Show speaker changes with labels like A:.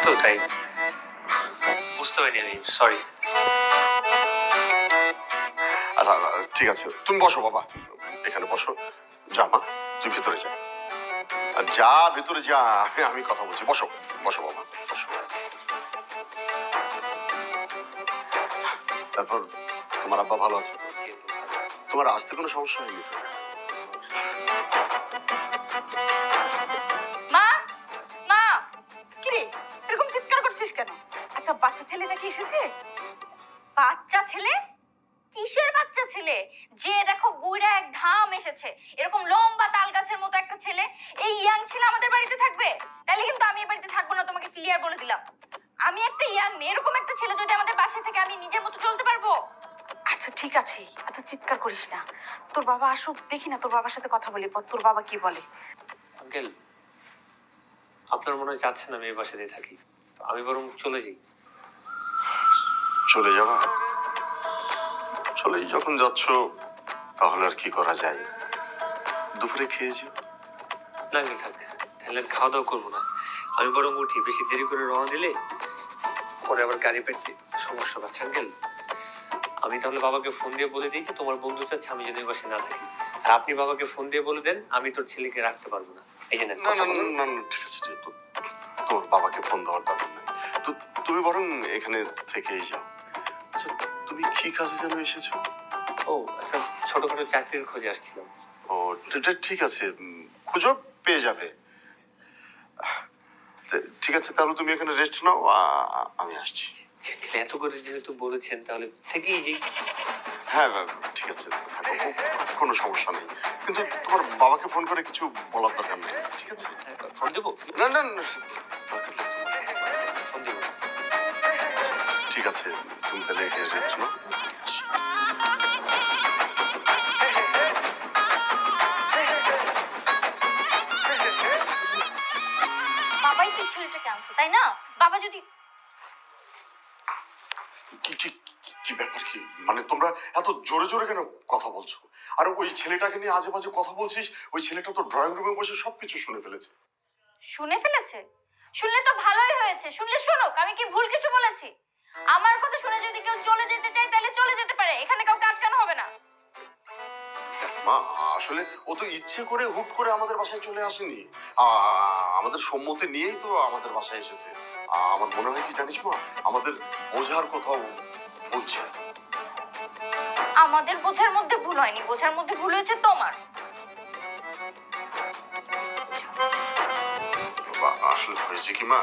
A: তো তাই বুঝতে পারিনি আমি, সরি।
B: আচ্ছা ঠিক আছে, তুমি বসো বাবা, এখানে বসো। যা মা, তুই ভিতরে যা। আর যা ভিতরে যা, আমি কথা বলছি। বসো বসো বাবা, বসো। তারপর তোমার আব্বা ভালো আছে? তোমার আসতে কোনো সমস্যা হয়নি তো?
C: মা, মা, কিরে এরকম চিৎকার করছিস কেন? আচ্ছা বাচ্চা ছেলেটা কি এসেছে?
D: বাচ্চা ছেলে? কিসের বাচ্চা ছেলে? যে দেখো বুইড়া এক ধাম এসেছে, এরকম লম্বা তাল গাছের মতো একটা ছেলে, এই ইয়াং ছেলে আমাদের বাড়িতে থাকবে? তাহলে কিন্তু আমি এই বাড়িতে থাকবো না, তোমাকে ক্লিয়ার বলে দিলাম। আমি একটা ইয়াং মেয়ে, এরকম একটা ছেলে যদি আমাদের বাসায় থেকে আমি নিজের মতো চলতে পারবো?
C: আচ্ছা ঠিক আছে, এত চিৎকার করিস না। তোর বাবা আসুক, দেখি না তোর বাবার সাথে কথা বলি, পর তোর বাবা কি বলে।
A: আঙ্কেল, আপনার মনে হয় চাচ্ছেন আমি এই বাসাতেই থাকি, আমি বরং চলে যাই।
B: চলে যাবা? চলেই যখন যাচ্ছ, তাহলে আর কি করা যায়? দুপুরে খেয়ে যেও।
A: না আঙ্কেল থাক, তাহলে আর খাওয়া দাওয়া করবো না। আমি বরং উঠি, বেশি দেরি করে রওনা দিলে পরে আবার গাড়ি পেতে সমস্যা পাচ্ছে। আঙ্কেল, আমি তাহলে বাবাকে ফোন দিয়ে বলে দিয়েছি তোমার বন্ধু চাচ্ছে আমি যদি বাসায় না থাকি, আর আপনি বাবাকে ফোন দিয়ে বলে দেন আমি তোর ছেলেকে রাখতে পারবো না। এই যে নেন,
B: না
A: কথা
B: না
A: বলুন।
B: না না, ঠিক আছে ঠিক আছে। তোমার বাবাকে ফোন দেওয়ার দরকার নেই। তো তুমি বরং এখানে থেকেই যাও। আচ্ছা, তুমি কি কাজে যেন এসেছো?
A: ও, একটা ছোটখাটো চাকরির খোঁজে আসছিলাম।
B: ও ঠিক আছে, খুঁজো, পেয়ে যাবে। ঠিক আছে, তাহলে তুমি এখানে রেস্ট নাও, আমি আসছি।
A: এত করে যেহেতু বলেছেন তাহলে থেকেই যাই।
B: হ্যাঁ ঠিক আছে, থাকো, কোনো সমস্যা নেই। কিন্তু তোমার বাবাকে ফোন করে কিছু বলার দরকার নেই, ঠিক আছে?
A: ফোন দেবো?
B: না না না, দরকার নেই তোমার।
A: ফোন দেবো।
B: আচ্ছা, ঠিক আছে, তুমি তাহলে এখানে রেস্ট নাও, আসি।
D: বাবাই কি ছেলেটাকে আনছে, তাই না? বাবা যদি
B: কি কি কি ব্যাপার, কি মানে তোমরা এত জোরে জোরে কেন কথা বলছো? আর ওই ছেলেটাকে নিয়ে আজে বাজে কথা বলছিস, ওই ছেলেটা তো ড্রয়িং রুমে বসে সবকিছু শুনে ফেলেছে।
D: শুনে ফেলেছে? শুনলে তো ভালোই হয়েছে, শুনলে শুনুক, আমি কি ভুল কিছু বলেছি? আমার কথা শুনে যদি কেউ চলে যেতে চায় তাহলে চলে যেতে পারে, এখানে কাউকে আটকানো হবে না।
B: মা, আসলে ও তো ইচ্ছে করে হুট করে আমাদের বাসায় চলে আসেনি। আমাদের সম্মতি নিয়েই তো আমাদের বাসায় এসেছে। আমার মনে হয় কি জানিস মা, আমাদের বোঝার কোথাও বলছে।
D: আমাদের বোঝার মধ্যে ভুল হয়নি, বোঝার মধ্যে ভুল হয়েছে তোমার।
B: আসলে হয়েছে কি মা,